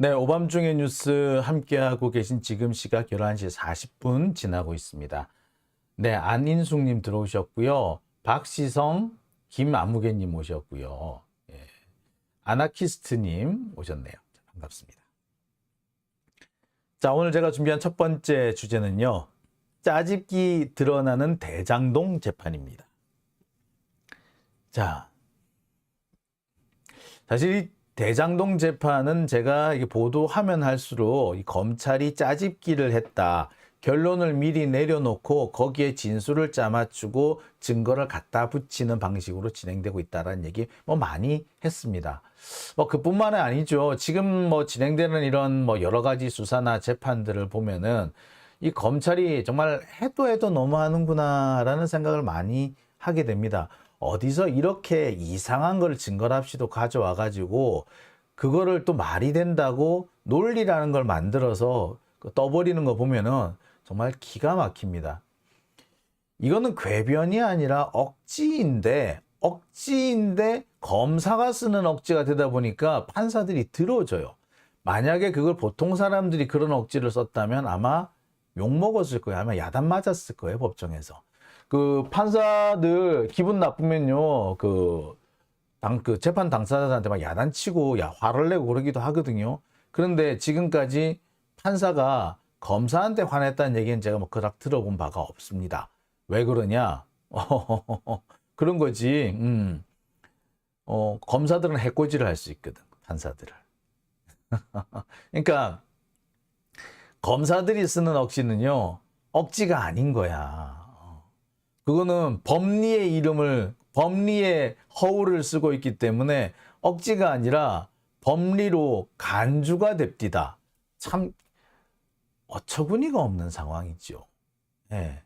네, 오밤중의 뉴스 함께하고 계신 지금 시각 11시 40분 지나고 있습니다. 네, 안인숙님 들어오셨고요. 박시성, 김아무개님 오셨고요. 예, 아나키스트님 오셨네요. 반갑습니다. 자, 오늘 제가 준비한 첫 번째 주제는요. 짜집기 드러나는 대장동 재판입니다. 자, 사실 이 대장동 재판은 제가 이게 보도하면 할수록 이 검찰이 짜집기를 했다. 결론을 미리 내려놓고 거기에 진술을 짜맞추고 증거를 갖다 붙이는 방식으로 진행되고 있다는 얘기 많이 했습니다. 그뿐만이 아니죠. 지금 진행되는 이런 여러 가지 수사나 재판들을 보면은 이 검찰이 정말 해도 너무하는구나라는 생각을 많이 하게 됩니다. 어디서 이렇게 이상한 걸 증거랍시도 가져와 가지고 그거를 또 말이 된다고 논리라는 걸 만들어서 떠버리는 거 보면은 정말 기가 막힙니다. 이거는 궤변이 아니라 억지인데 검사가 쓰는 억지가 되다 보니까 판사들이 들어줘요. 만약에 그걸 보통 사람들이 그런 억지를 썼다면 아마 욕먹었을 거예요. 아마 야단 맞았을 거예요, 법정에서. 그 판사들 기분 나쁘면요, 그 재판 당사자한테 막 야단치고 화를 내고 그러기도 하거든요. 그런데 지금까지 판사가 검사한테 화냈다는 얘기는 제가 그닥 들어본 바가 없습니다. 왜 그러냐? 그런 거지. 검사들은 해코지를 할 수 있거든, 판사들을. 그러니까 검사들이 쓰는 억지는요, 억지가 아닌 거야. 그거는 법리의 허울을 쓰고 있기 때문에 억지가 아니라 법리로 간주가 됩디다. 참 어처구니가 없는 상황이죠. 예.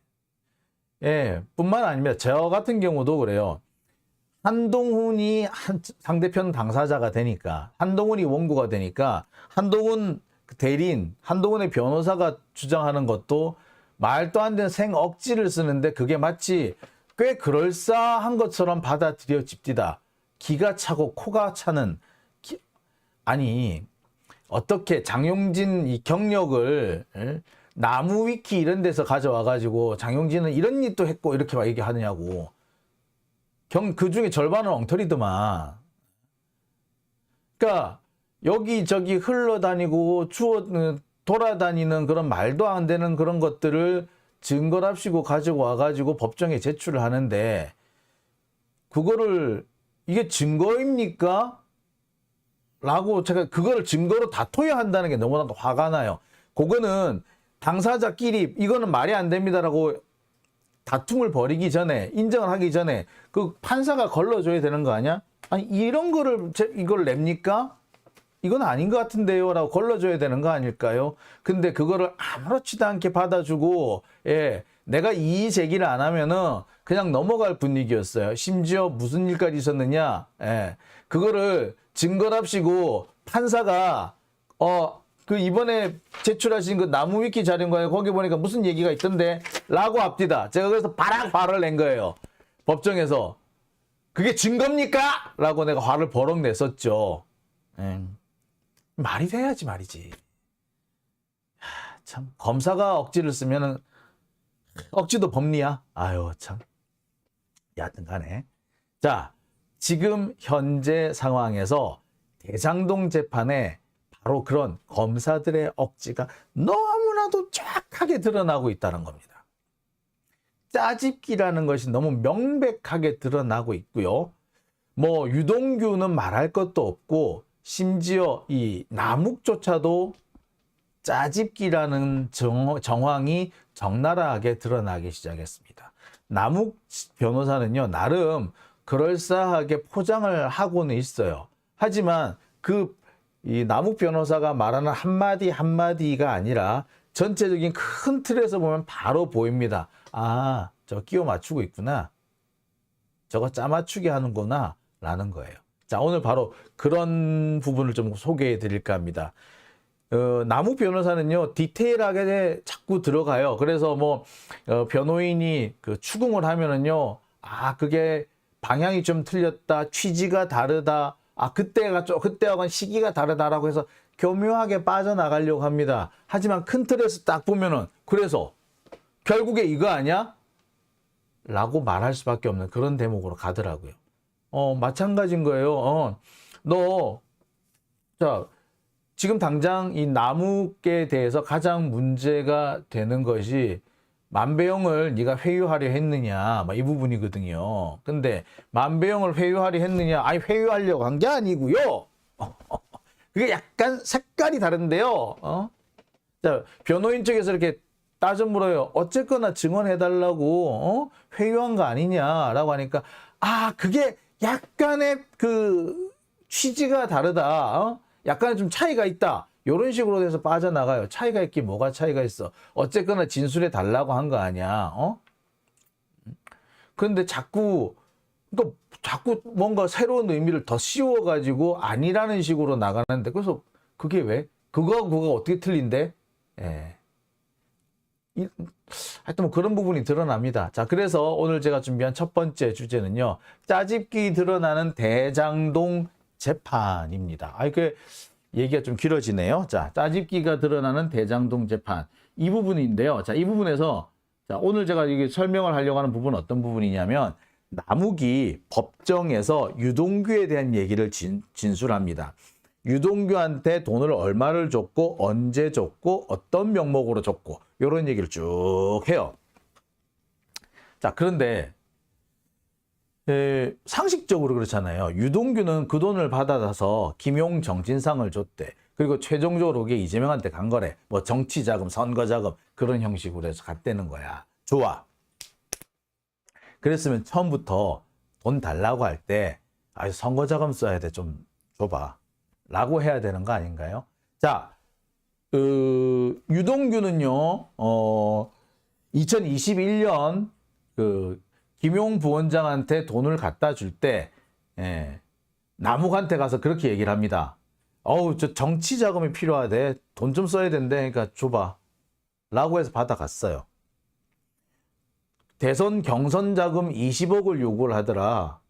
예, 뿐만 아니라 저 같은 경우도 그래요. 한동훈이 상대편 당사자가 되니까, 한동훈이 원고가 되니까, 한동훈 대리인, 한동훈의 변호사가 주장하는 것도 말도 안 되는 생억지를 쓰는데 그게 마치 꽤 그럴싸한 것처럼 받아들여집디다. 기가 차고 코가 차는, 아니, 어떻게 장용진 이 경력을 나무위키 이런 데서 가져와가지고 장용진은 이런 일도 했고 이렇게 막 얘기하느냐고. 그 중에 절반은 엉터리더만. 그러니까 여기저기 흘러다니고 돌아다니는 그런 말도 안 되는 그런 것들을 증거랍시고 가지고 와가지고 법정에 제출을 하는데 그거를 이게 증거입니까? 라고 제가 그거를 증거로 다퉈야 한다는 게 너무나 화가 나요. 그거는 당사자끼리 이거는 말이 안 됩니다라고 다툼을 벌이기 전에, 인정을 하기 전에 그 판사가 걸러줘야 되는 거 아니야? 아니 이런 거를 이걸 냅니까? 이건 아닌 것 같은데요 라고 걸러줘야 되는 거 아닐까요? 근데 그거를 아무렇지도 않게 받아주고, 예, 내가 이의 제기를 안 하면은 그냥 넘어갈 분위기였어요. 심지어 무슨 일까지 있었느냐, 예, 그거를 증거랍시고 판사가 그 이번에 제출하신 그 나무위키 자료인가요? 거기 보니까 무슨 얘기가 있던데 라고 합디다. 제가 그래서 바락 화를 낸 거예요, 법정에서. 그게 증거입니까? 라고 내가 화를 버럭 냈었죠. 말이 돼야지 말이지. 참 검사가 억지를 쓰면은 억지도 법리야. 아유 참. 여하튼 간에. 자, 지금 현재 상황에서 대장동 재판에 바로 그런 검사들의 억지가 너무나도 정확하게 드러나고 있다는 겁니다. 짜집기라는 것이 너무 명백하게 드러나고 있고요. 유동규는 말할 것도 없고 심지어 이 남욱조차도 짜집기라는 정황이 적나라하게 드러나기 시작했습니다. 남욱 변호사는요, 나름 그럴싸하게 포장을 하고는 있어요. 하지만 이 남욱 변호사가 말하는 한마디 한마디가 아니라 전체적인 큰 틀에서 보면 바로 보입니다. 아, 저 끼워 맞추고 있구나. 저거 짜맞추게 하는구나 라는 거예요. 자, 오늘 바로 그런 부분을 좀 소개해 드릴까 합니다. 남욱 변호사는요, 디테일하게 자꾸 들어가요. 그래서 변호인이 그 추궁을 하면은요, 그게 방향이 좀 틀렸다, 취지가 다르다, 그때와는 시기가 다르다라고 해서 교묘하게 빠져나가려고 합니다. 하지만 큰 틀에서 딱 보면은 그래서 결국에 이거 아니야? 라고 말할 수밖에 없는 그런 대목으로 가더라고요. 마찬가지인 거예요. 자, 지금 당장 이 나무께 대해서 가장 문제가 되는 것이 만배영을 네가 회유하려 했느냐, 이 부분이거든요. 근데 만배영을 회유하려 했느냐, 아니 회유하려고 한 게 아니고요. 그게 약간 색깔이 다른데요. 자, 변호인 측에서 이렇게 따져 물어요. 어쨌거나 증언해달라고 회유한 거 아니냐라고 하니까 그게 약간의 그 취지가 다르다. 약간의 좀 차이가 있다. 이런 식으로 돼서 빠져나가요. 차이가 있긴 뭐가 차이가 있어. 어쨌거나 진술해 달라고 한 거 아니야. 그런데 자꾸 뭔가 새로운 의미를 더 씌워가지고 아니라는 식으로 나가는데 그래서 그게 왜? 그거가 어떻게 틀린데? 예. 하여튼 뭐 그런 부분이 드러납니다. 자, 그래서 오늘 제가 준비한 첫 번째 주제는요. 짜집기 드러나는 대장동 재판입니다. 그 얘기가 좀 길어지네요. 자, 짜집기가 드러나는 대장동 재판. 이 부분인데요. 자, 이 부분에서 오늘 제가 이게 설명을 하려고 하는 부분은 어떤 부분이냐면 남욱이 법정에서 유동규에 대한 얘기를 진술합니다. 유동규한테 돈을 얼마를 줬고 언제 줬고 어떤 명목으로 줬고 이런 얘기를 쭉 해요. 자, 그런데 상식적으로 그렇잖아요. 유동규는 그 돈을 받아서 김용 정진상을 줬대. 그리고 최종적으로 그게 이재명한테 간 거래. 뭐 정치자금, 선거자금 그런 형식으로 해서 갔다는 거야. 좋아. 그랬으면 처음부터 돈 달라고 할 때 선거자금 써야 돼. 좀 줘봐. 라고 해야 되는 거 아닌가요? 자, 유동규는요, 2021년 김용 부원장한테 돈을 갖다 줄 때, 남욱한테 가서 그렇게 얘기를 합니다. 저 정치 자금이 필요하대. 돈 좀 써야 된대. 그러니까 줘봐. 라고 해서 받아갔어요. 대선 경선 자금 20억을 요구를 하더라.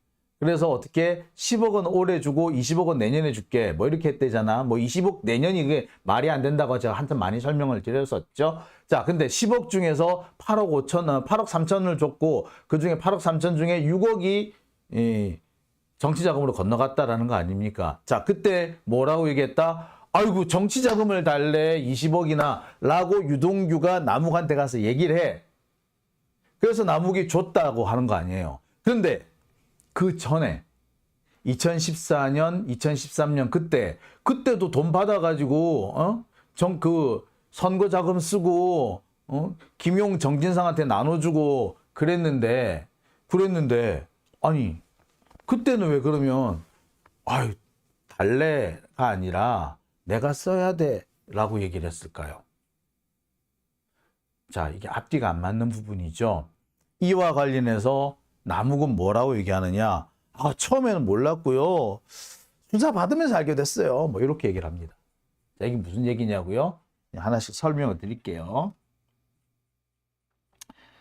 그래서 어떻게 10억은 올해 주고 20억은 내년에 줄게. 뭐 이렇게 했대잖아. 뭐 20억 내년이 그게 말이 안 된다고 제가 한참 많이 설명을 드렸었죠. 자, 근데 10억 중에서 8억 3천을 줬고 그 중에 8억 3천 중에 6억이 정치자금으로 건너갔다라는 거 아닙니까? 자, 그때 뭐라고 얘기했다? 아이고, 정치자금을 달래 20억이나 라고 유동규가 남욱한테 가서 얘기를 해. 그래서 남욱이 줬다고 하는 거 아니에요. 그런데 그 전에 2014년, 2013년 그때도 돈 받아가지고 선거 자금 쓰고 김용 정진상한테 나눠주고 그랬는데 아니 그때는 왜 그러면 달래가 아니라 내가 써야 돼라고 얘기를 했을까요? 자, 이게 앞뒤가 안 맞는 부분이죠. 이와 관련해서 남욱은 뭐라고 얘기하느냐? 처음에는 몰랐고요. 수사 받으면서 알게 됐어요. 뭐 이렇게 얘기를 합니다. 자, 이게 무슨 얘기냐고요? 하나씩 설명을 드릴게요.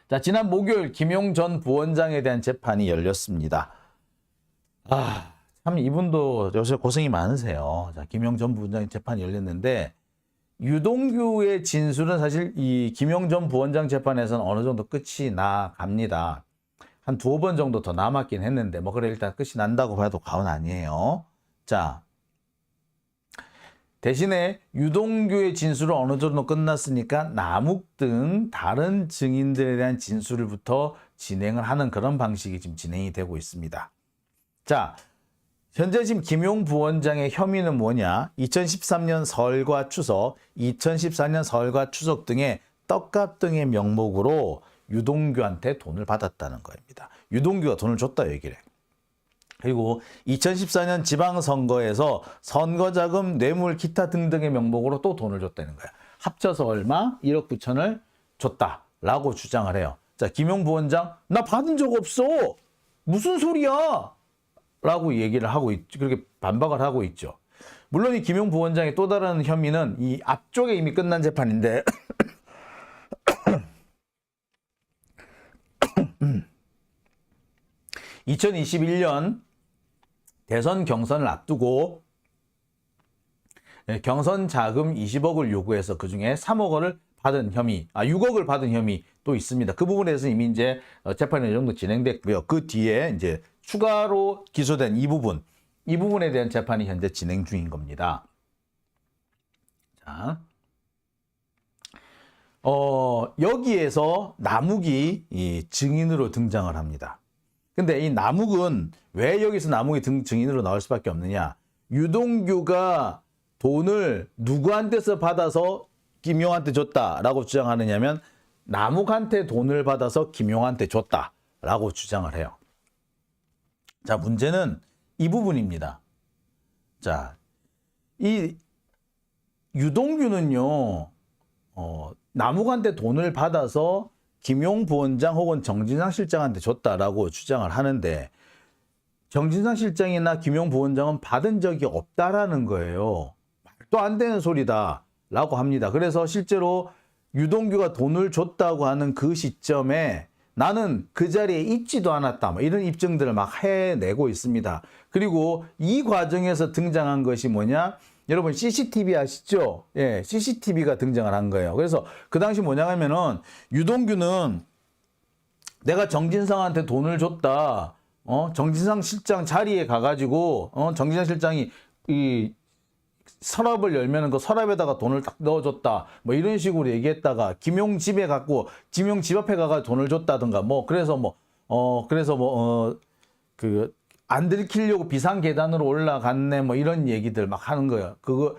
자, 지난 목요일 김용 전 부원장에 대한 재판이 열렸습니다. 참 이분도 요새 고생이 많으세요. 자, 김용 전 부원장의 재판이 열렸는데 유동규의 진술은 사실 이 김용 전 부원장 재판에서는 어느 정도 끝이 나갑니다. 한 2번 정도 더 남았긴 했는데 그래 일단 끝이 난다고 봐도 과언 아니에요. 자, 대신에 유동규의 진술은 어느 정도 끝났으니까 남욱 등 다른 증인들에 대한 진술부터 진행을 하는 그런 방식이 지금 진행이 되고 있습니다. 자, 현재 지금 김용 부원장의 혐의는 뭐냐? 2013년 설과 추석, 2014년 설과 추석 등의 떡값 등의 명목으로 유동규한테 돈을 받았다는 겁니다. 유동규가 돈을 줬다 얘기를 해. 그리고 2014년 지방선거에서 선거자금, 뇌물, 기타 등등의 명목으로 또 돈을 줬다는 거야. 합쳐서 얼마? 1억 9천을 줬다라고 주장을 해요. 자, 김용 부원장, 나 받은 적 없어. 무슨 소리야? 라고 얘기를 하고 그렇게 반박을 하고 있죠. 물론 이 김용 부원장의 또 다른 혐의는 이 앞쪽에 이미 끝난 재판인데 2021년 대선 경선을 앞두고 경선 자금 20억을 요구해서 그중에 3억을 받은 혐의, 6억을 받은 혐의 또 있습니다. 그 부분에서 이미 이제 재판이 어느 정도 진행됐고요. 그 뒤에 이제 추가로 기소된 이 부분에 대한 재판이 현재 진행 중인 겁니다. 자, 여기에서 남욱이 이 증인으로 등장을 합니다. 근데 이 남욱은 왜 여기서 남욱이 증인으로 나올 수밖에 없느냐? 유동규가 돈을 누구한테서 받아서 김용한테 줬다라고 주장하느냐면 남욱한테 돈을 받아서 김용한테 줬다라고 주장을 해요. 자, 문제는 이 부분입니다. 자, 이 유동규는요, 남욱한테 돈을 받아서 김용 부원장 혹은 정진상 실장한테 줬다라고 주장을 하는데 정진상 실장이나 김용 부원장은 받은 적이 없다라는 거예요. 말도 안 되는 소리다라고 합니다. 그래서 실제로 유동규가 돈을 줬다고 하는 그 시점에 나는 그 자리에 있지도 않았다. 뭐 이런 입증들을 막 해내고 있습니다. 그리고 이 과정에서 등장한 것이 뭐냐? 여러분 CCTV 아시죠? 예, CCTV가 등장을 한 거예요. 그래서 그 당시 뭐냐면은 유동규는 내가 정진상한테 돈을 줬다. 정진상 실장 자리에 가가지고 정진상 실장이 이 서랍을 열면은 그 서랍에다가 돈을 딱 넣어줬다. 뭐 이런 식으로 얘기했다가 김용 집에 갔고 김용 집 앞에 가가 돈을 줬다든가 뭐 그래서 안 들키려고 비상 계단으로 올라갔네 뭐 이런 얘기들 막 하는 거예요. 그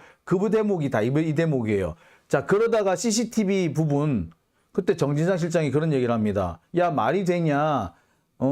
대목이 다 이 대목이에요. 자, 그러다가 CCTV 부분 그때 정진상 실장이 그런 얘기를 합니다. 야, 말이 되냐?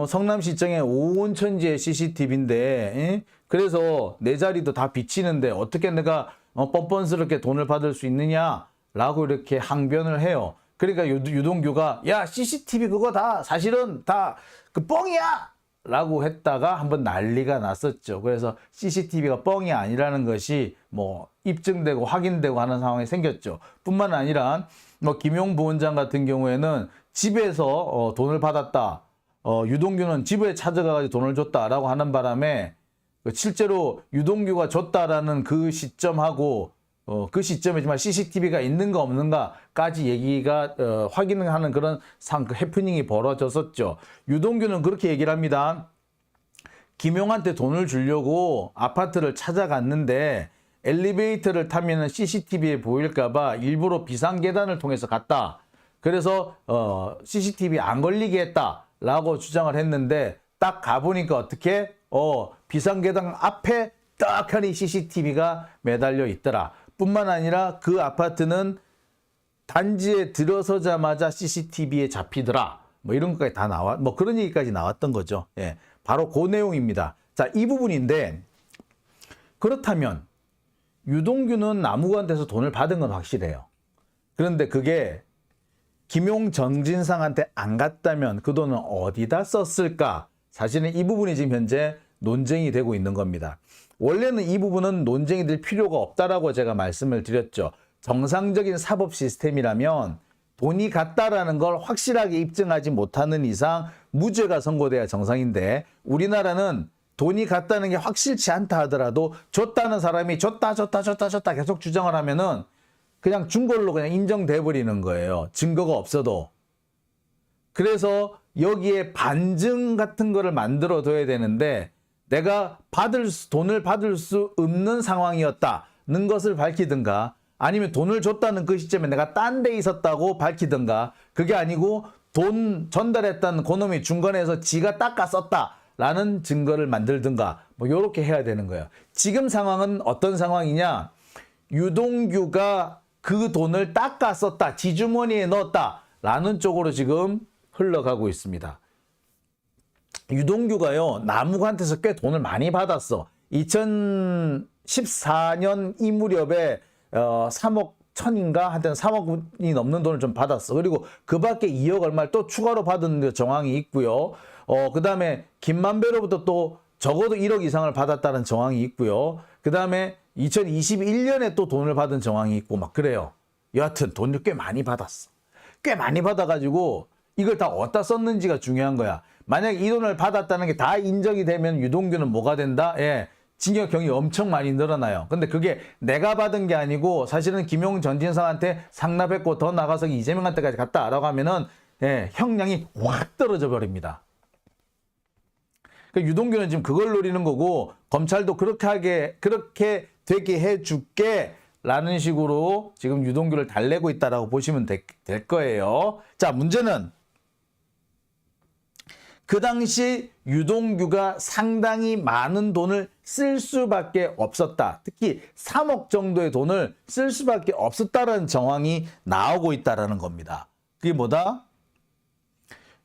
성남시청에 오온천지의 CCTV인데 그래서 내 자리도 다 비치는데 어떻게 내가 뻔뻔스럽게 돈을 받을 수 있느냐라고 이렇게 항변을 해요. 그러니까 유동규가 야, CCTV 그거 다 사실은 다 그 뻥이야! 라고 했다가 한번 난리가 났었죠. 그래서 CCTV가 뻥이 아니라는 것이 뭐 입증되고 확인되고 하는 상황이 생겼죠. 뿐만 아니라 뭐 김용 부원장 같은 경우에는 집에서 돈을 받았다. 유동규는 집에 찾아가서 돈을 줬다라고 하는 바람에 실제로 유동규가 줬다라는 그 시점하고 그 시점에 정말 CCTV가 있는가 없는가까지 얘기가 확인하는 그런 그 해프닝이 벌어졌었죠. 유동규는 그렇게 얘기를 합니다. 김용한테 돈을 주려고 아파트를 찾아갔는데 엘리베이터를 타면 CCTV에 보일까봐 일부러 비상계단을 통해서 갔다. 그래서 CCTV 안 걸리게 했다라고 주장을 했는데 딱 가보니까 어떻게 비상계단 앞에 떡하니 CCTV가 매달려 있더라. 뿐만 아니라 그 아파트는 단지에 들어서자마자 CCTV에 잡히더라. 뭐 이런 것까지 다 뭐 그런 얘기까지 나왔던 거죠. 예. 바로 그 내용입니다. 자, 이 부분인데 그렇다면 유동규는 남욱한테서 돈을 받은 건 확실해요. 그런데 그게 김용 정진상한테 안 갔다면 그 돈은 어디다 썼을까? 사실은 이 부분이 지금 현재 논쟁이 되고 있는 겁니다. 원래는 이 부분은 논쟁이 될 필요가 없다라고 제가 말씀을 드렸죠. 정상적인 사법 시스템이라면 돈이 갔다라는 걸 확실하게 입증하지 못하는 이상 무죄가 선고돼야 정상인데 우리나라는 돈이 갔다는 게 확실치 않다 하더라도 줬다는 사람이 줬다 계속 주장을 하면은 그냥 준 걸로 그냥 인정돼 버리는 거예요. 증거가 없어도. 그래서 여기에 반증 같은 거를 만들어 둬야 되는데 내가 돈을 받을 수 없는 상황이었다는 것을 밝히든가 아니면 돈을 줬다는 그 시점에 내가 딴 데 있었다고 밝히든가 그게 아니고 돈 전달했다는 그놈이 중간에서 지가 닦아 썼다라는 증거를 만들든가 뭐 이렇게 해야 되는 거예요. 지금 상황은 어떤 상황이냐? 유동규가 그 돈을 닦아 썼다, 지주머니에 넣었다라는 쪽으로 지금 흘러가고 있습니다. 유동규가요, 남욱한테서 꽤 돈을 많이 받았어. 2014년 이 무렵에 3억 1,000인가 하여튼 3억이 넘는 돈을 좀 받았어. 그리고 그 밖에 2억 얼마를 또 추가로 받은 정황이 있고요. 그 다음에 김만배로부터 또 적어도 1억 이상을 받았다는 정황이 있고요. 그 다음에 2021년에 또 돈을 받은 정황이 있고 막 그래요. 여하튼 돈을 꽤 많이 받았어. 꽤 많이 받아가지고 이걸 다 어디다 썼는지가 중요한 거야. 만약에 이 돈을 받았다는 게 다 인정이 되면 유동규는 뭐가 된다? 예, 징역형이 엄청 많이 늘어나요. 근데 그게 내가 받은 게 아니고 사실은 김용 전진상한테 상납했고 더 나가서 이재명한테까지 갔다라고 하면은 예, 형량이 확 떨어져 버립니다. 그러니까 유동규는 지금 그걸 노리는 거고 검찰도 그렇게 되게 해줄게 라는 식으로 지금 유동규를 달래고 있다라고 보시면 될 거예요. 자, 문제는 그 당시 유동규가 상당히 많은 돈을 쓸 수밖에 없었다. 특히 3억 정도의 돈을 쓸 수밖에 없었다는 정황이 나오고 있다는 겁니다. 그게 뭐다?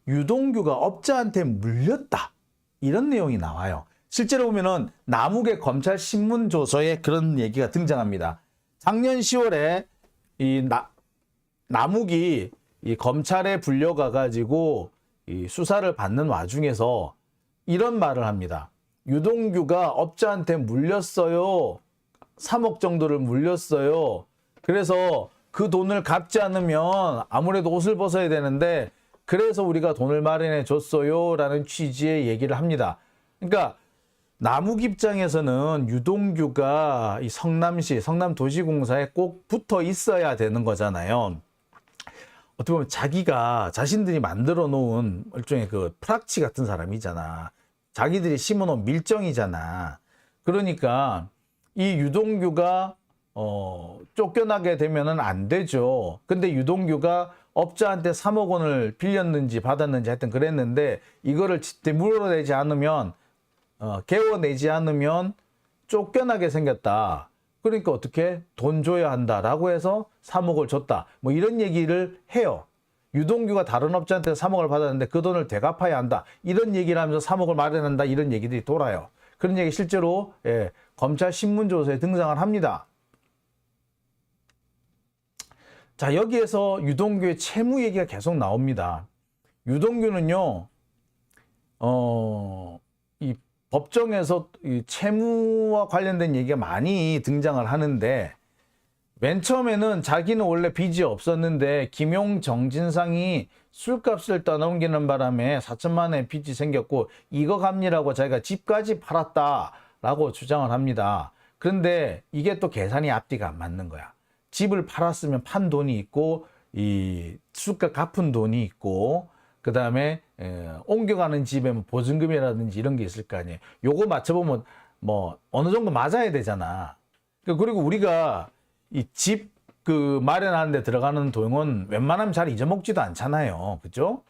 유동규가 업자한테 물렸다. 이런 내용이 나와요. 실제로 보면은 남욱의 검찰 신문 조서에 그런 얘기가 등장합니다. 작년 10월에 이 남욱이 이 검찰에 불려가 가지고 이 수사를 받는 와중에서 이런 말을 합니다. 유동규가 업자한테 물렸어요. 3억 정도를 물렸어요. 그래서 그 돈을 갚지 않으면 아무래도 옷을 벗어야 되는데 그래서 우리가 돈을 마련해 줬어요. 라는 취지의 얘기를 합니다. 그러니까 남욱 입장에서는 유동규가 이 성남시, 성남도시공사에 꼭 붙어 있어야 되는 거잖아요. 어떻게 보면 자신들이 만들어 놓은 일종의 그 프락치 같은 사람이잖아. 자기들이 심어 놓은 밀정이잖아. 그러니까 이 유동규가 쫓겨나게 되면은 안 되죠. 근데 유동규가 업자한테 3억 원을 빌렸는지 받았는지 하여튼 그랬는데 이거를 물어내지 않으면 개워내지 않으면 쫓겨나게 생겼다. 그러니까 어떻게 돈 줘야 한다라고 해서 3억을 줬다. 뭐 이런 얘기를 해요. 유동규가 다른 업자한테 3억을 받았는데 그 돈을 되갚아야 한다. 이런 얘기를 하면서 3억을 마련한다. 이런 얘기들이 돌아요. 그런 얘기 실제로 검찰 신문조서에 등장을 합니다. 자, 여기에서 유동규의 채무 얘기가 계속 나옵니다. 유동규는요, 이 법정에서 이 채무와 관련된 얘기가 많이 등장을 하는데, 맨 처음에는 자기는 원래 빚이 없었는데, 김용 정진상이 술값을 떠넘기는 바람에 4천만 원의 빚이 생겼고, 이거 갚니라고 자기가 집까지 팔았다라고 주장을 합니다. 그런데 이게 또 계산이 앞뒤가 안 맞는 거야. 집을 팔았으면 판 돈이 있고 이 술값 갚은 돈이 있고 그다음에 옮겨가는 집에 뭐 보증금이라든지 이런 게 있을 거 아니에요. 요거 맞춰보면 뭐 어느 정도 맞아야 되잖아. 그리고 우리가 이 집 그 마련하는 데 들어가는 돈은 웬만하면 잘 잊어먹지도 않잖아요. 그죠?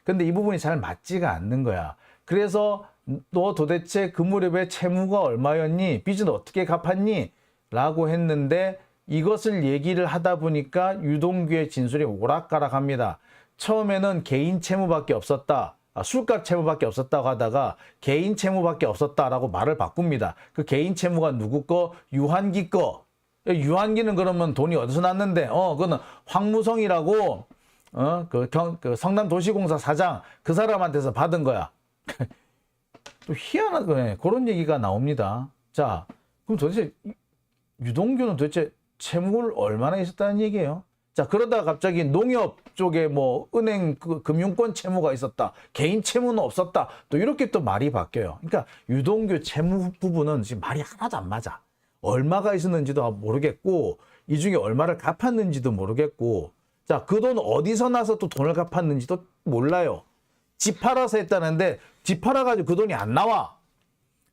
근데 이 부분이 잘 맞지가 않는 거야. 그래서 너 도대체 그 무렵에 채무가 얼마였니? 빚은 어떻게 갚았니? 라고 했는데 이것을 얘기를 하다 보니까 유동규의 진술이 오락가락합니다. 처음에는 개인 채무밖에 없었다. 술값 채무밖에 없었다고 하다가 개인 채무밖에 없었다라고 말을 바꿉니다. 그 개인 채무가 누구 거? 유한기 거. 유한기는 그러면 돈이 어디서 났는데? 그거는 황무성이라고 그 성남도시공사 사장 그 사람한테서 받은 거야. 또 희한한 거네. 그런 얘기가 나옵니다. 자, 그럼 도대체 유동규는 도대체 채무를 얼마나 있었다는 얘기예요. 자, 그러다가 갑자기 농협 쪽에 뭐 은행 금융권 채무가 있었다. 개인 채무는 없었다. 또 이렇게 또 말이 바뀌어요. 그러니까 유동규 채무 부분은 지금 말이 하나도 안 맞아. 얼마가 있었는지도 모르겠고 이 중에 얼마를 갚았는지도 모르겠고 자, 그 돈 어디서 나서 또 돈을 갚았는지도 몰라요. 집 팔아서 했다는데 집 팔아가지고 그 돈이 안 나와.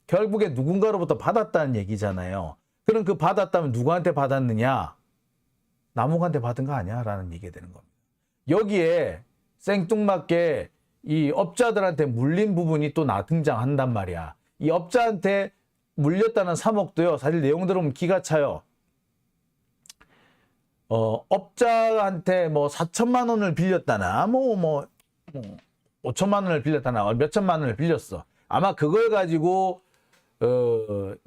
결국에 누군가로부터 받았다는 얘기잖아요. 그럼 그 받았다면 누구한테 받았느냐? 남욱한테 받은 거 아니야? 라는 얘기가 되는 겁니다. 여기에 생뚱맞게 이 업자들한테 물린 부분이 또 등장한단 말이야. 이 업자한테 물렸다는 3억도요. 사실 내용 들으면 기가 차요. 업자한테 뭐 4천만 원을 빌렸다나 5천만 원을 빌렸다나 몇 천만 원을 빌렸어. 아마 그걸 가지고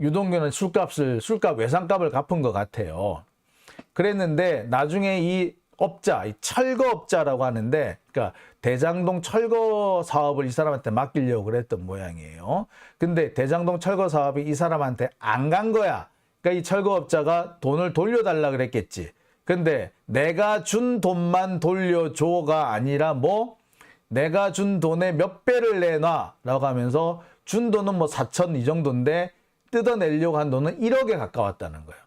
유동규는 술값 외상값을 갚은 것 같아요. 그랬는데 나중에 이 업자, 이 철거업자라고 하는데, 그러니까 대장동 철거 사업을 이 사람한테 맡기려고 그랬던 모양이에요. 근데 대장동 철거 사업이 이 사람한테 안 간 거야. 그러니까 이 철거업자가 돈을 돌려달라 그랬겠지. 근데 내가 준 돈만 돌려줘가 아니라 내가 준 돈의 몇 배를 내놔 라고 하면서 준 돈은 4천 이 정도인데 뜯어내려고 한 돈은 1억에 가까웠다는 거예요.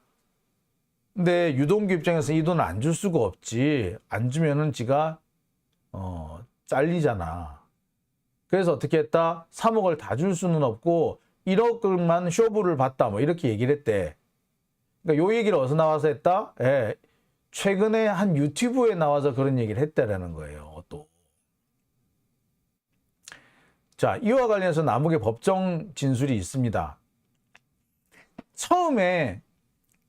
근데 유동규 입장에서 이 돈을 안 줄 수가 없지. 안 주면은 지가 잘리잖아. 그래서 어떻게 했다? 3억을 다 줄 수는 없고 1억만 쇼부를 받다 뭐 이렇게 얘기를 했대. 그러니까 요 얘기를 어디서 나와서 했다? 예, 최근에 한 유튜브에 나와서 그런 얘기를 했다라는 거예요. 또. 자, 이와 관련해서 남욱의 법정 진술이 있습니다. 처음에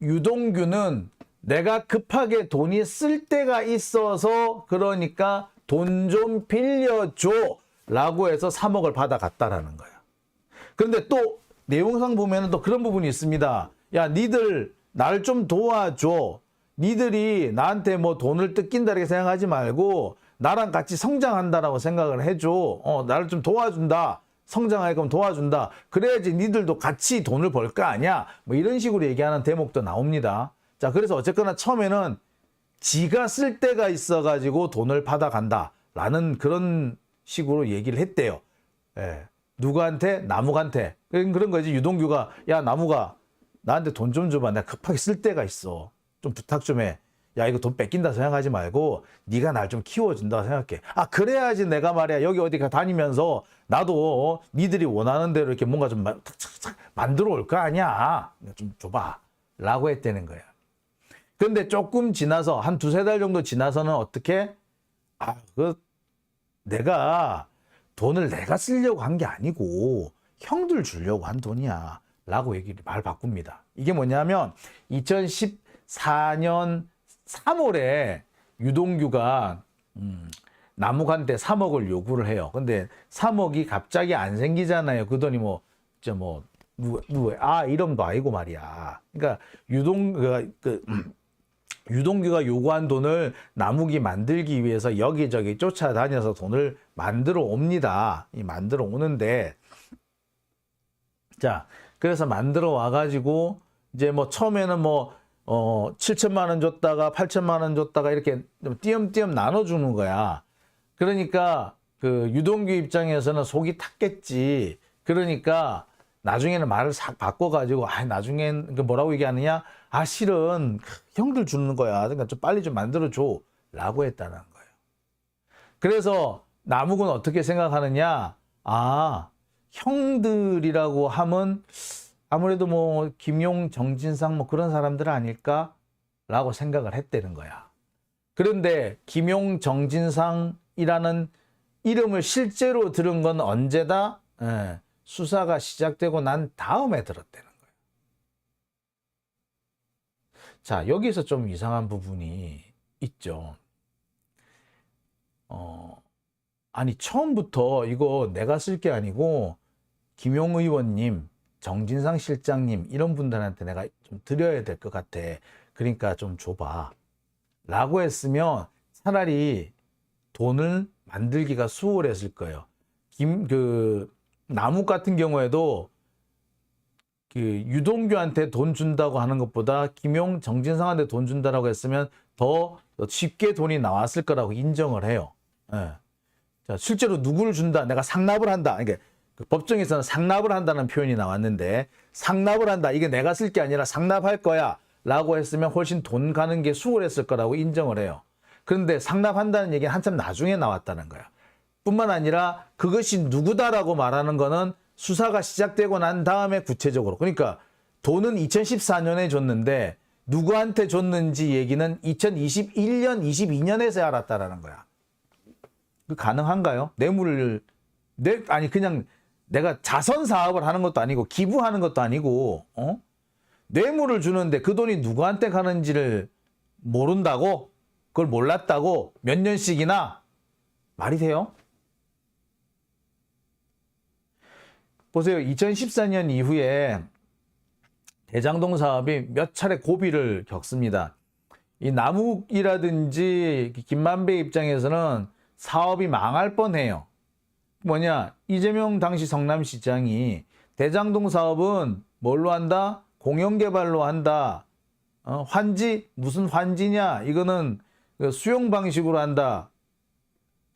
유동규는 내가 급하게 돈이 쓸 때가 있어서 그러니까 돈 좀 빌려줘 라고 해서 3억을 받아갔다라는 거야. 그런데 또 내용상 보면 또 그런 부분이 있습니다. 야, 니들 나를 좀 도와줘. 니들이 나한테 뭐 돈을 뜯긴다 이렇게 생각하지 말고 나랑 같이 성장한다라고 생각을 해줘. 나를 좀 도와준다. 성장하게끔 도와준다. 그래야지 니들도 같이 돈을 벌 거 아니야. 뭐 이런 식으로 얘기하는 대목도 나옵니다. 자, 그래서 어쨌거나 처음에는 지가 쓸 때가 있어가지고 돈을 받아간다. 라는 그런 식으로 얘기를 했대요. 예. 누구한테? 남욱한테. 그런 거지. 유동규가, 야, 남욱아, 나한테 돈 좀 줘봐. 내가 급하게 쓸 때가 있어. 좀 부탁 좀 해. 야, 이거 돈 뺏긴다 생각하지 말고 네가 날 좀 키워준다 생각해. 아, 그래야지 내가 말이야 여기 어디 다니면서 나도 니들이 원하는 대로 이렇게 뭔가 좀 만들어 올 거 아니야. 좀 줘봐 라고 했다는 거야. 근데 조금 지나서 한 두세 달 정도 지나서는 어떻게? 내가 돈을 내가 쓰려고 한 게 아니고 형들 주려고 한 돈이야 라고 말 바꿉니다. 이게 뭐냐면 2014년 3월에 유동규가 남욱한테 3억을 요구를 해요. 근데 3억이 갑자기 안 생기잖아요. 그 돈이 이름도 아니고 말이야. 그러니까 유동규가 요구한 돈을 남욱이 만들기 위해서 여기저기 쫓아다녀서 돈을 만들어 옵니다. 만들어 오는데, 자, 그래서 만들어 와가지고 이제 처음에는 7천만 원 줬다가 8천만 원 줬다가 이렇게 좀 띄엄띄엄 나눠주는 거야. 그러니까 그 유동규 입장에서는 속이 탔겠지. 그러니까 나중에는 말을 싹 바꿔가지고 나중엔 뭐라고 얘기하느냐? 실은 형들 주는 거야. 그러니까 좀 빨리 좀 만들어줘 라고 했다는 거예요. 그래서 남욱은 어떻게 생각하느냐? 형들이라고 하면 아무래도 김용, 정진상 그런 사람들 아닐까라고 생각을 했다는 거야. 그런데 김용, 정진상이라는 이름을 실제로 들은 건 언제다? 수사가 시작되고 난 다음에 들었다는 거예요. 자, 여기서 좀 이상한 부분이 있죠. 처음부터 이거 내가 쓸 게 아니고 김용 의원님, 정진상 실장님 이런 분들한테 내가 좀 드려야 될 것 같아. 그러니까 좀 줘봐 라고 했으면 차라리 돈을 만들기가 수월했을 거예요. 남욱 같은 경우에도 유동규한테 돈 준다고 하는 것보다 김용, 정진상한테 돈 준다라고 했으면 더 쉽게 돈이 나왔을 거라고 인정을 해요. 예. 자, 실제로 누구를 준다, 내가 상납을 한다. 그러니까 법정에서는 상납을 한다는 표현이 나왔는데, 상납을 한다, 이게 내가 쓸 게 아니라 상납할 거야 라고 했으면 훨씬 돈 가는 게 수월했을 거라고 인정을 해요. 그런데 상납한다는 얘기는 한참 나중에 나왔다는 거야. 뿐만 아니라 그것이 누구다라고 말하는 거는 수사가 시작되고 난 다음에 구체적으로, 그러니까 돈은 2014년에 줬는데 누구한테 줬는지 얘기는 2021년, 22년에서 알았다라는 거야. 그 가능한가요? 그냥 내가 자선 사업을 하는 것도 아니고 기부하는 것도 아니고 뇌물을 주는데 그 돈이 누구한테 가는지를 모른다고? 그걸 몰랐다고? 몇 년씩이나? 말이 돼요? 보세요. 2014년 이후에 대장동 사업이 몇 차례 고비를 겪습니다. 이 남욱이라든지 김만배 입장에서는 사업이 망할 뻔해요. 이재명 당시 성남시장이 대장동 사업은 뭘로 한다? 공영개발로 한다. 무슨 환지냐? 이거는 수용 방식으로 한다.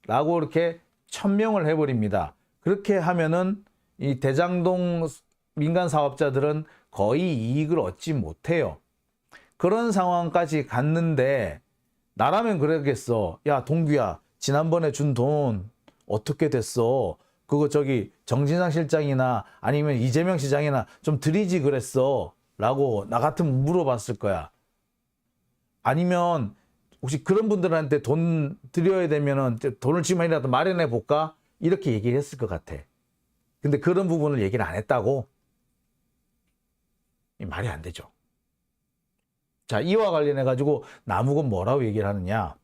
라고 이렇게 천명을 해버립니다. 그렇게 하면은 이 대장동 민간 사업자들은 거의 이익을 얻지 못해요. 그런 상황까지 갔는데 나라면 그러겠어. 야, 동규야, 지난번에 준 돈 어떻게 됐어? 그거 저기 정진상 실장이나 아니면 이재명 시장이나 좀 드리지 그랬어. 라고 나 같으면 물어봤을 거야. 아니면 혹시 그런 분들한테 돈 드려야 되면은 돈을 지금이라도 마련해 볼까? 이렇게 얘기를 했을 것 같아. 근데 그런 부분을 얘기를 안 했다고? 말이 안 되죠. 자, 이와 관련해 가지고 남욱은 뭐라고 얘기를 하느냐?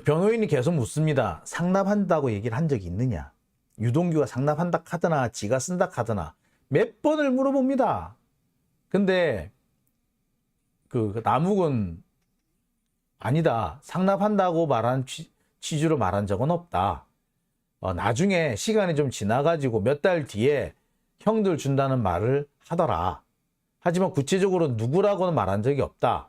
변호인이 계속 묻습니다. 상납한다고 얘기를 한 적이 있느냐? 유동규가 상납한다 카드나 지가 쓴다 카드나 몇 번을 물어봅니다. 근데 그 남욱은 아니다. 상납한다고 말한 취지로 말한 적은 없다. 나중에 시간이 좀 지나가지고 몇 달 뒤에 형들 준다는 말을 하더라. 하지만 구체적으로 누구라고는 말한 적이 없다.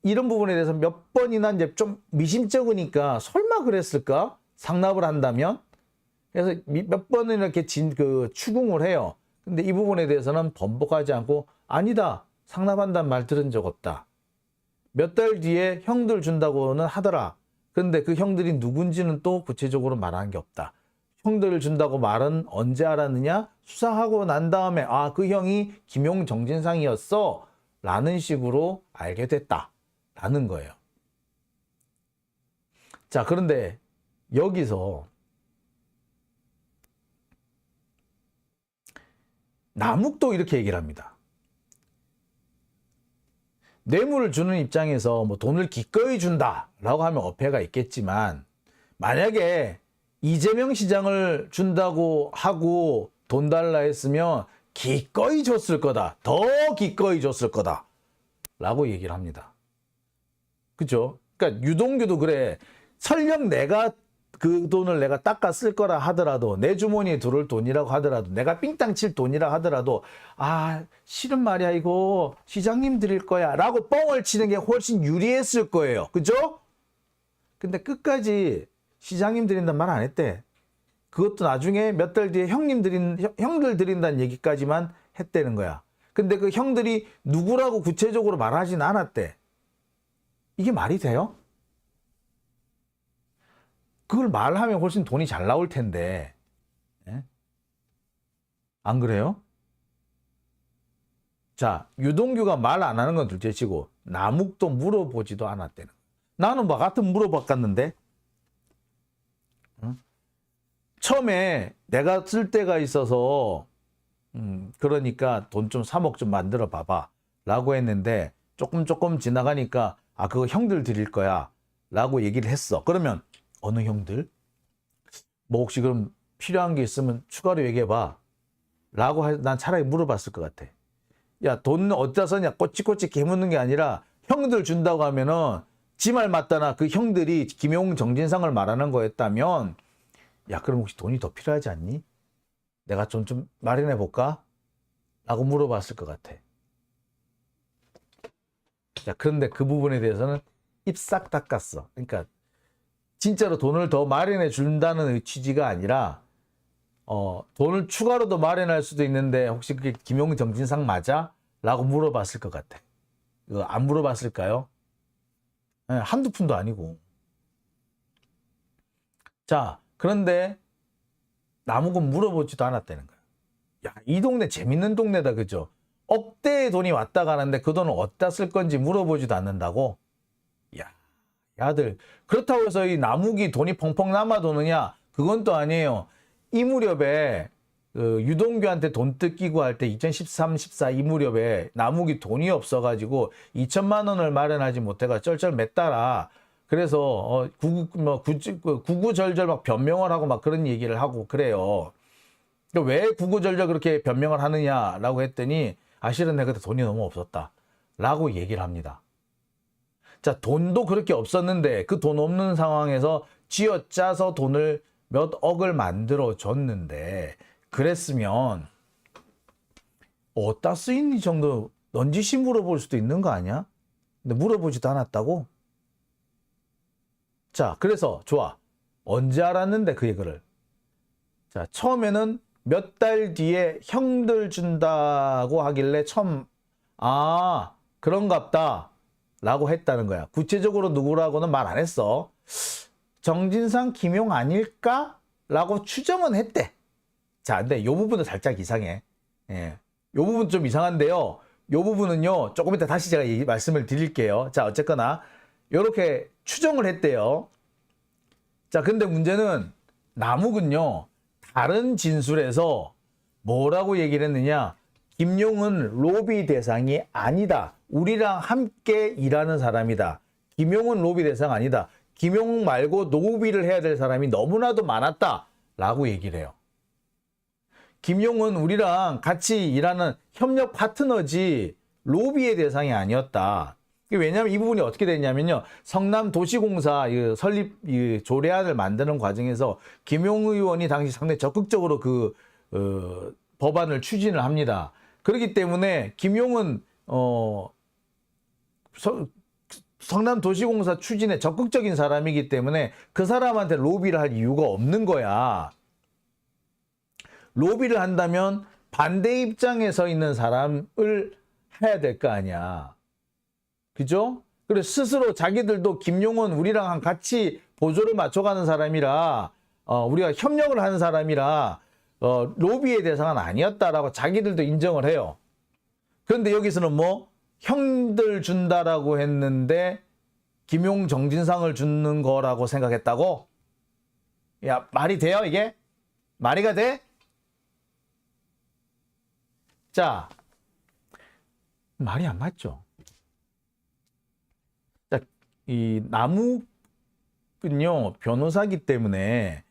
이런 부분에 대해서 몇 번이나 이제 좀 미심쩍으니까 설마 그랬을까? 상납을 한다면? 그래서 몇 번을 이렇게 추궁을 해요. 근데 이 부분에 대해서는 번복하지 않고 아니다. 상납한다는 말 들은 적 없다. 몇 달 뒤에 형들 준다고는 하더라. 근데 그 형들이 누군지는 또 구체적으로 말한 게 없다. 형들을 준다고 말은 언제 알았느냐? 수사하고 난 다음에 아, 그 형이 김용 정진상이었어 라는 식으로 알게 됐다 라는 거예요. 자, 그런데 여기서 남욱도 이렇게 얘기를 합니다. 뇌물을 주는 입장에서 뭐 돈을 기꺼이 준다라고 하면 어폐가 있겠지만 만약에 이재명 시장을 준다고 하고 돈 달라 했으면 기꺼이 줬을 거다. 더 기꺼이 줬을 거다. 라고 얘기를 합니다. 그죠? 그러니까 유동규도 그래. 설령 내가 그 돈을 내가 닦아 쓸 거라 하더라도 내 주머니에 들어올 돈이라고 하더라도 내가 삥땅 칠 돈이라 하더라도 아 실은 말이야 이거 시장님 드릴 거야 라고 뻥을 치는 게 훨씬 유리했을 거예요. 그죠? 근데 끝까지 시장님 드린다는 말 안 했대. 그것도 나중에 몇 달 뒤에 형들 드린다는 얘기까지만 했다는 거야. 근데 그 형들이 누구라고 구체적으로 말하진 않았대. 이게 말이 돼요? 그걸 말하면 훨씬 돈이 잘 나올 텐데. 예? 안 그래요? 자, 유동규가 말 안 하는 건 둘째치고 남욱도 물어보지도 않았대는. 나는 뭐 같은 물어봤겠는데. 응? 처음에 내가 쓸 데가 있어서 그러니까 돈 좀 3억 좀 만들어 봐봐 라고 했는데 조금 지나가니까 아 그거 형들 드릴 거야 라고 얘기를 했어. 그러면 어느 형들? 뭐 혹시 그럼 필요한 게 있으면 추가로 얘기해봐 라고 난 차라리 물어봤을 것 같아. 야, 돈 어디다 썼냐 꼬치꼬치 개묻는 게 아니라 형들 준다고 하면은 지 말 맞다나 그 형들이 김용 정진상을 말하는 거였다면 야 그럼 혹시 돈이 더 필요하지 않니? 내가 좀 마련해 볼까? 라고 물어봤을 것 같아. 자, 그런데 그 부분에 대해서는 입 싹 닦았어. 그러니까 진짜로 돈을 더 마련해 준다는 취지가 아니라 돈을 추가로 더 마련할 수도 있는데 혹시 그게 김용 정진상 맞아? 라고 물어봤을 것 같아. 이거 안 물어봤을까요? 네, 한두 푼도 아니고. 자, 그런데 남욱은 물어보지도 않았다는 거야. 야, 이 동네 재밌는 동네다, 그죠? 억대의 돈이 왔다 가는데 그 돈을 어디다 쓸 건지 물어보지도 않는다고? 야, 야들. 그렇다고 해서 이 남욱이 돈이 펑펑 남아도느냐? 그건 또 아니에요. 이 무렵에 유동규한테 돈 뜯기고 할 때 2013, 14 이 무렵에 남욱이 돈이 없어가지고 2천만 원을 마련하지 못해가 쩔쩔 맸다라. 그래서 구구절절 막 변명을 하고 막 그런 얘기를 하고 그래요. 왜 구구절절 그렇게 변명을 하느냐라고 했더니 실은 내가 그때 돈이 너무 없었다 라고 얘기를 합니다. 자, 돈도 그렇게 없었는데 그 돈 없는 상황에서 쥐어짜서 돈을 몇 억을 만들어 줬는데 그랬으면 어디다 쓰이니 정도 넌지시 물어볼 수도 있는 거 아니야? 근데 물어보지도 않았다고? 자, 그래서 좋아. 언제 알았는데 그 얘기를. 자, 처음에는 몇 달 뒤에 형들 준다고 하길래 처음 그런갑다 라고 했다는 거야. 구체적으로 누구라고는 말 안 했어. 정진상, 김용 아닐까? 라고 추정은 했대. 자, 근데 요 부분도 살짝 이상해. 예. 요 부분 좀 이상한데요. 요 부분은요, 조금 이따 다시 제가 말씀을 드릴게요. 자, 어쨌거나, 요렇게 추정을 했대요. 자, 근데 문제는, 남욱은요, 다른 진술에서 뭐라고 얘기를 했느냐? 김용은 로비 대상이 아니다. 우리랑 함께 일하는 사람이다. 김용은 로비 대상 아니다. 김용 말고 로비를 해야 될 사람이 너무나도 많았다. 라고 얘기를 해요. 김용은 우리랑 같이 일하는 협력 파트너지 로비의 대상이 아니었다. 왜냐하면 이 부분이 어떻게 됐냐면요. 성남도시공사 설립 조례안을 만드는 과정에서 김용 의원이 당시 상당히 적극적으로 법안을 추진을 합니다. 그렇기 때문에 김용은 성남도시공사 추진에 적극적인 사람이기 때문에 그 사람한테 로비를 할 이유가 없는 거야. 로비를 한다면 반대 입장에 서 있는 사람을 해야 될 거 아니야. 그죠? 그래서 스스로 자기들도 김용은 우리랑 같이 보조를 맞춰가는 사람이라 우리가 협력을 하는 사람이라 로비의 대상은 아니었다라고 자기들도 인정을 해요. 그런데 여기서는 뭐 형들 준다라고 했는데 김용 정진상을 주는 거라고 생각했다고? 야, 말이 돼요 이게? 말이가 돼? 자, 말이 안 맞죠? 자, 이 남욱은요 변호사기 때문에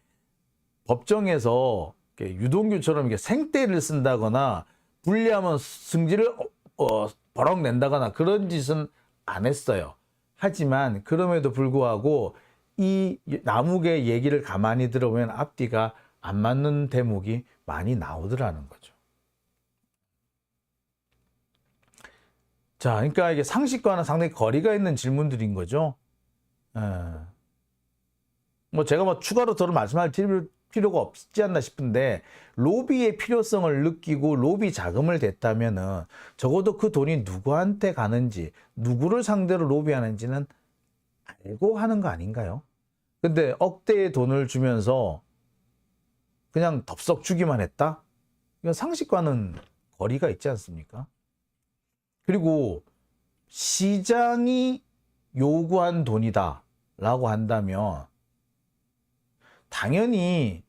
법정에서 유동규처럼 이렇게 생떼를 쓴다거나 불리하면 승질을 버럭 낸다거나 그런 짓은 안 했어요. 하지만 그럼에도 불구하고 이 남욱의 얘기를 가만히 들어보면 앞뒤가 안 맞는 대목이 많이 나오더라는 거죠. 자, 그러니까 이게 상식과는 상당히 거리가 있는 질문들인 거죠. 뭐 제가 뭐 추가로 더 말씀할 필요가 없지 않나 싶은데 로비의 필요성을 느끼고 로비 자금을 댔다면은 적어도 그 돈이 누구한테 가는지 누구를 상대로 로비하는지는 알고 하는 거 아닌가요? 근데 억대의 돈을 주면서 그냥 덥석 주기만 했다? 이건 상식과는 거리가 있지 않습니까? 그리고 시장이 요구한 돈이다 라고 한다면 당연히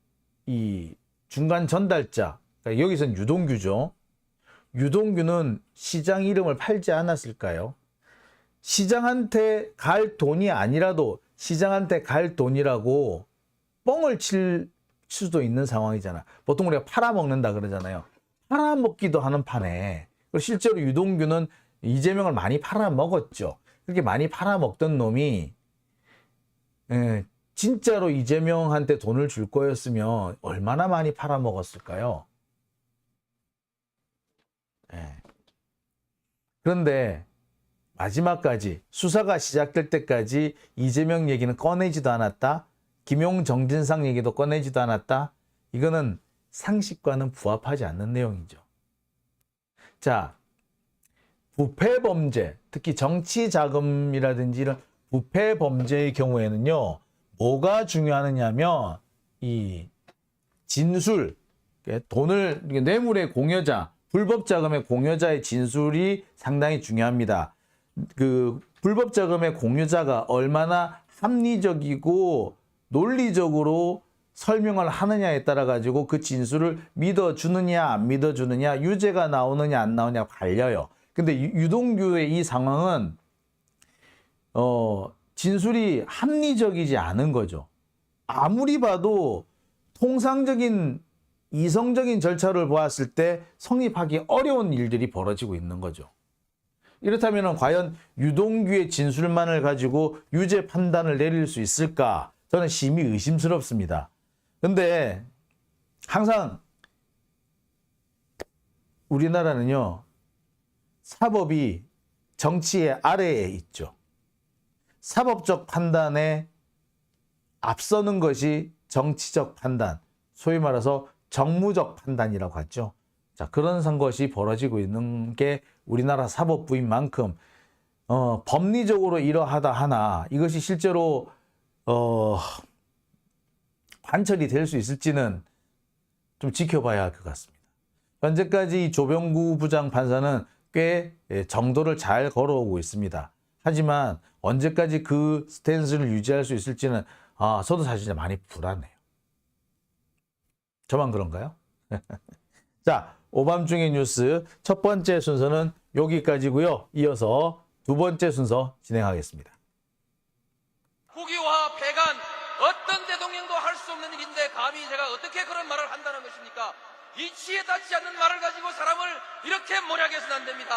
이 중간 전달자, 그러니까 여기서는 유동규죠. 유동규는 시장 이름을 팔지 않았을까요? 시장한테 갈 돈이 아니라도 시장한테 갈 돈이라고 뻥을 칠 수도 있는 상황이잖아. 보통 우리가 팔아먹는다 그러잖아요. 팔아먹기도 하는 판에 실제로 유동규는 이재명을 많이 팔아먹었죠. 그렇게 많이 팔아먹던 놈이 진짜로 이재명한테 돈을 줄 거였으면 얼마나 많이 팔아먹었을까요? 그런데 마지막까지 수사가 시작될 때까지 이재명 얘기는 꺼내지도 않았다. 김용 정진상 얘기도 꺼내지도 않았다. 이거는 상식과는 부합하지 않는 내용이죠. 자, 부패 범죄, 특히 정치 자금이라든지 이런 부패 범죄의 경우에는요. 뭐가 중요하느냐면 이 진술, 돈을 뇌물의 공여자, 불법 자금의 공여자의 진술이 상당히 중요합니다. 그 불법 자금의 공유자가 얼마나 합리적이고 논리적으로 설명을 하느냐에 따라 가지고 그 진술을 믿어주느냐 안 믿어주느냐 유죄가 나오느냐 안 나오느냐 갈려요. 근데 유동규의 이 상황은 진술이 합리적이지 않은 거죠. 아무리 봐도 통상적인 이성적인 절차를 보았을 때 성립하기 어려운 일들이 벌어지고 있는 거죠. 이렇다면 과연 유동규의 진술만을 가지고 유죄 판단을 내릴 수 있을까? 저는 심히 의심스럽습니다. 근데 항상 우리나라는요. 사법이 정치의 아래에 있죠. 사법적 판단에 앞서는 것이 정치적 판단, 소위 말해서 정무적 판단이라고 하죠. 자, 그런 것이 벌어지고 있는 게 우리나라 사법부인 만큼 법리적으로 이러하다 하나 이것이 실제로 관철이 될 수 있을지는 좀 지켜봐야 할 것 같습니다. 현재까지 조병구 부장판사는 꽤 정도를 잘 걸어오고 있습니다. 하지만 언제까지 그 스탠스를 유지할 수 있을지는 저도 사실 많이 불안해요. 저만 그런가요? 자, 오밤중의 뉴스 첫 번째 순서는 여기까지고요. 이어서 두 번째 순서 진행하겠습니다. 국유화, 폐간, 어떤 대통령도 할 수 없는 일인데 감히 제가 어떻게 그런 말을 한다는 것입니까? 이치에 닿지 않는 말을 가지고 사람을 이렇게 몰약해서는 안 됩니다.